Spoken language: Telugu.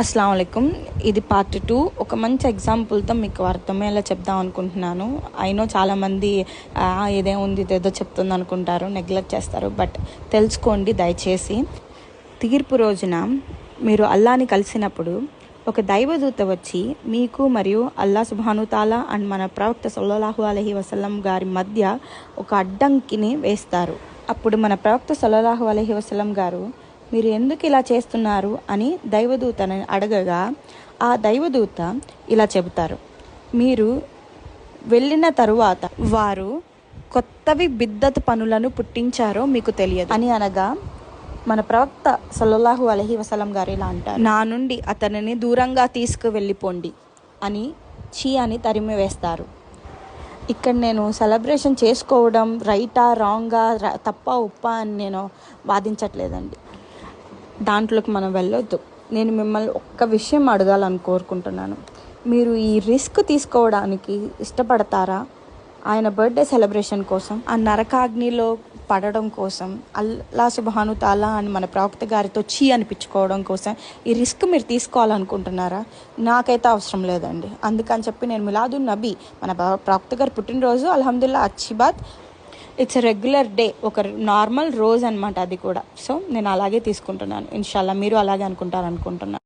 అస్సలాము అలైకుం. ఇది పార్ట్ 2. ఒక మంచి ఎగ్జాంపుల్తో మీకు అర్థమయ్యేలా చెప్దాం అనుకుంటున్నాను. అయినో చాలామంది ఇదేముంది ఇదేదో చెప్తుంది అనుకుంటారు, నెగ్లెక్ట్ చేస్తారు. బట్ తెలుసుకోండి దయచేసి. తీర్పు రోజున మీరు అల్లాని కలిసినప్పుడు ఒక దైవదూత వచ్చి మీకు మరియు అల్లా సుబ్హాను తాలా అండ్ మన ప్రవక్త సల్లల్లాహు అలైహి వసల్లం గారి మధ్య ఒక అడ్డంకిని వేస్తారు. అప్పుడు మన ప్రవక్త సల్లల్లాహు అలైహి వసల్లం గారు మీరు ఎందుకు ఇలా చేస్తున్నారు అని దైవదూతని అడగగా ఆ దైవదూత ఇలా చెబుతారు, మీరు వెళ్ళిన తరువాత వారు కొత్తవి బిద్దత్ పనులను పుట్టించారో మీకు తెలియదు అని అనగా మన ప్రవక్త సల్లల్లాహు అలైహి వసల్లం గారు ఇలా అంటారు, నా నుండి అతనిని దూరంగా తీసుకువెళ్ళిపోండి అని అని తరిమి వేస్తారు. ఇక్కడ నేను సెలబ్రేషన్ చేసుకోవడం రైటా రాంగా తప్ప ఉప్ప అని నేను వాదించట్లేదండి. దాంట్లోకి మనం వెళ్ళొద్దు. నేను మిమ్మల్ని ఒక్క విషయం అడగాలని కోరుకుంటున్నాను. మీరు ఈ రిస్క్ తీసుకోవడానికి ఇష్టపడతారా? ఆయన బర్త్డే సెలబ్రేషన్ కోసం, ఆ నరకాగ్నిలో పడడం కోసం, అల్లా సుబ్హాను తాలా అని మన ప్రవక్త గారితో అనిపించుకోవడం కోసం ఈ రిస్క్ మీరు తీసుకోవాలనుకుంటున్నారా? నాకైతే అవసరం లేదండి. అందుకని చెప్పి నేను మిలాదున్ నబీ, మన ప్రవక్త గారి పుట్టినరోజు, అల్హమ్దుల్లా అచ్చి బాత్, ఇట్స్ ఎ రెగ్యులర్ డే, ఒక నార్మల్ రోజు అనమాట అది కూడా. సో నేను అలాగే తీసుకుంటున్నాను. ఇన్షాల్లా మీరు అలాగే అనుకుంటారనుకుంటున్నాను.